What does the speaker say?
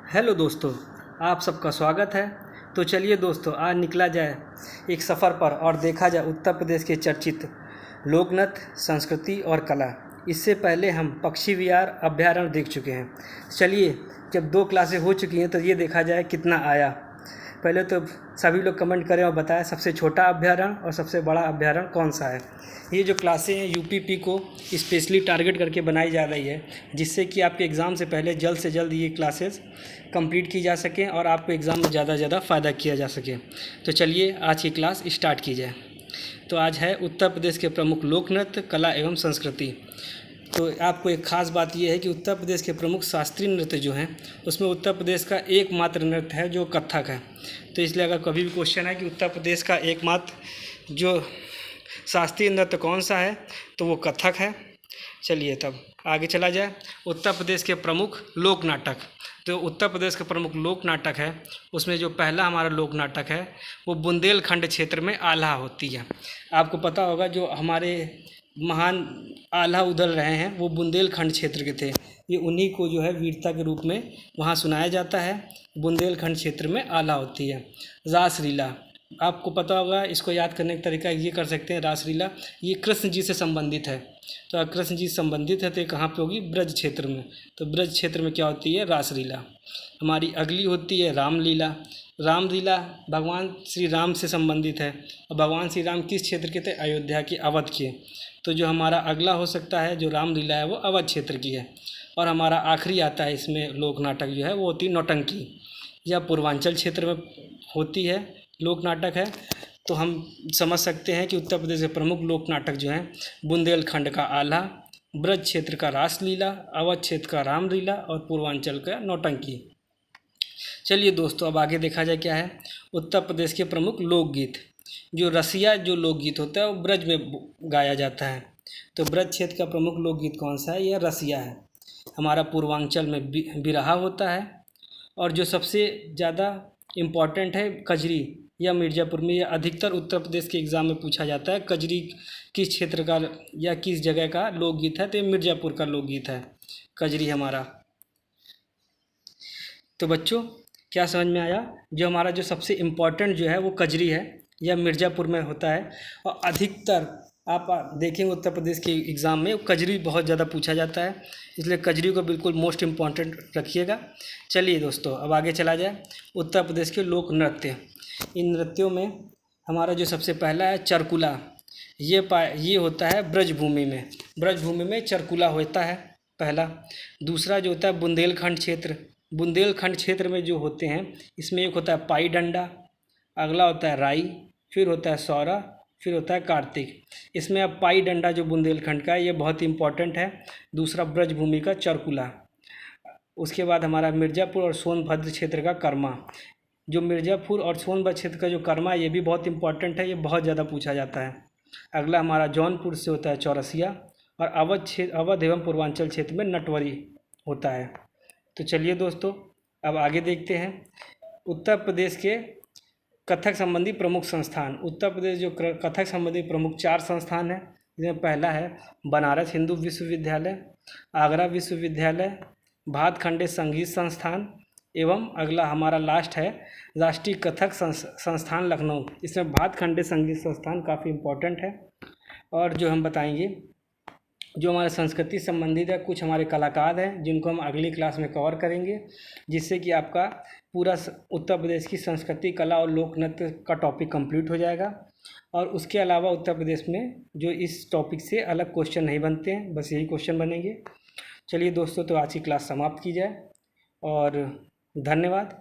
Hello दोस्तों, आप सबका स्वागत है। तो चलिए दोस्तों, आज निकला जाए एक सफ़र पर और देखा जाए उत्तर प्रदेश के चर्चित लोक नृत्य, संस्कृति और कला। इससे पहले हम पक्षी विहार अभ्यारण्य देख चुके हैं। चलिए, जब 2 क्लासें हो चुकी हैं तो ये देखा जाए कितना आया। पहले तो सभी लोग कमेंट करें और बताएं सबसे छोटा अभ्यारण्य और सबसे बड़ा अभ्यारण्य कौन सा है। ये जो क्लासें हैं यूपीपी को स्पेशली टारगेट करके बनाई जा रही है, जिससे कि आपके एग्ज़ाम से पहले जल्द से जल्द ये क्लासेस कंप्लीट की जा सकें और आपको एग्ज़ाम में ज़्यादा से ज़्यादा फ़ायदा किया जा सके। तो चलिए आज की क्लास स्टार्ट की जाए। तो आज है उत्तर प्रदेश के प्रमुख लोक नृत्य, कला एवं संस्कृति। तो आपको एक ख़ास बात यह है कि उत्तर प्रदेश के प्रमुख शास्त्रीय नृत्य जो हैं उसमें उत्तर प्रदेश का एकमात्र नृत्य है जो कथक है। तो इसलिए अगर कभी भी क्वेश्चन है कि उत्तर प्रदेश का एकमात्र जो शास्त्रीय नृत्य कौन सा है तो वो कथक है। चलिए तब आगे चला जाए। उत्तर प्रदेश के प्रमुख लोक नाटक। तो उत्तर प्रदेश का प्रमुख लोक नाटक है, उसमें जो पहला हमारा लोक नाटक है वो बुंदेलखंड क्षेत्र में आल्हा होती है। आपको पता होगा जो हमारे महान आल्हा उदल रहे हैं वो बुंदेलखंड क्षेत्र के थे। ये उन्हीं को जो है वीरता के रूप में वहाँ सुनाया जाता है। बुंदेलखंड क्षेत्र में आल्हा होती है। रासलीला, आपको पता होगा, इसको याद करने का तरीका ये कर सकते हैं। रासलीला ये कृष्ण जी से संबंधित है। तो अगर कृष्ण जी से संबंधित है तो ये कहाँ पे होगी? ब्रज क्षेत्र में। तो ब्रज क्षेत्र में क्या होती है? रासलीला। हमारी अगली होती है रामलीला। रामलीला भगवान श्री राम से संबंधित है। और भगवान श्री राम किस क्षेत्र के थे? अयोध्या के, अवध के। तो जो हमारा अगला हो सकता है जो रामलीला है वो अवध क्षेत्र की है। और हमारा आखिरी आता है इसमें लोक नाटक जो है वो होती है नौटंकी। यह पूर्वांचल क्षेत्र में होती है, लोक नाटक है। तो हम समझ सकते हैं कि उत्तर प्रदेश के प्रमुख लोक नाटक जो हैं बुंदेलखंड का आल्हा, ब्रज क्षेत्र का रासलीला, अवध क्षेत्र का रामलीला और पूर्वांचल का नौटंकी। चलिए दोस्तों, अब आगे देखा जाए क्या है। उत्तर प्रदेश के प्रमुख लोकगीत। जो रसिया जो लोकगीत होता है वो ब्रज में गाया जाता है। तो ब्रज क्षेत्र का प्रमुख लोकगीत कौन सा है? यह रसिया है। हमारा पूर्वांचल में बिरहा होता है। और जो सबसे ज़्यादा इम्पॉर्टेंट है कजरी, या मिर्ज़ापुर में, यह अधिकतर उत्तर प्रदेश के एग्ज़ाम में पूछा जाता है। कजरी किस क्षेत्र का या किस जगह का लोकगीत है? तो ये मिर्ज़ापुर का लोकगीत है कजरी हमारा। तो बच्चों क्या समझ में आया? जो हमारा जो सबसे इम्पॉर्टेंट जो है वो कजरी है, यह मिर्ज़ापुर में होता है। और अधिकतर आप देखेंगे उत्तर प्रदेश के एग्ज़ाम में कजरी बहुत ज़्यादा पूछा जाता है, इसलिए कजरी को बिल्कुल मोस्ट इम्पॉर्टेंट रखिएगा। चलिए दोस्तों, अब आगे चला जाए। उत्तर प्रदेश के लोक नृत्य। इन नृत्यों में हमारा जो सबसे पहला है चरकुला। ये होता है ब्रजभूमि में। ब्रजभूमि में चरकुला होता है पहला। दूसरा जो होता है बुंदेलखंड क्षेत्र। बुंदेलखंड क्षेत्र में जो होते हैं इसमें एक होता है पाई डंडा, अगला होता है राई, फिर होता है सौरा, फिर होता है कार्तिक। इसमें अब पाई डंडा जो बुंदेलखंड का है ये बहुत इंपॉर्टेंट है। दूसरा ब्रजभूमि का चरकुला। उसके बाद हमारा मिर्ज़ापुर और सोनभद्र क्षेत्र का कर्मा। जो मिर्ज़ापुर और सोनभद्र क्षेत्र का जो कर्मा है ये भी बहुत इंपॉर्टेंट है, ये बहुत ज़्यादा पूछा जाता है। अगला हमारा जौनपुर से होता है चौरसिया। और अवध एवं पूर्वांचल क्षेत्र में नटवरी होता है। तो चलिए दोस्तों, अब आगे देखते हैं उत्तर प्रदेश के कथक संबंधी प्रमुख संस्थान। उत्तर प्रदेश जो कथक संबंधी प्रमुख 4 संस्थान हैं, जिसमें पहला है बनारस हिंदू विश्वविद्यालय, आगरा विश्वविद्यालय, भातखंडे संगीत संस्थान, एवं अगला हमारा लास्ट है राष्ट्रीय कथक संस्थान लखनऊ। इसमें भातखंडे संगीत संस्थान काफ़ी इम्पोर्टेंट है। और जो हम बताएंगे जो हमारे संस्कृति संबंधित है, कुछ हमारे कलाकार हैं जिनको हम अगली क्लास में कवर करेंगे, जिससे कि आपका पूरा उत्तर प्रदेश की संस्कृति, कला और लोक नृत्य का टॉपिक कंप्लीट हो जाएगा। और उसके अलावा उत्तर प्रदेश में जो इस टॉपिक से अलग क्वेश्चन नहीं बनते हैं, बस यही क्वेश्चन बनेंगे। चलिए दोस्तों, तो आज की क्लास समाप्त की जाए और धन्यवाद।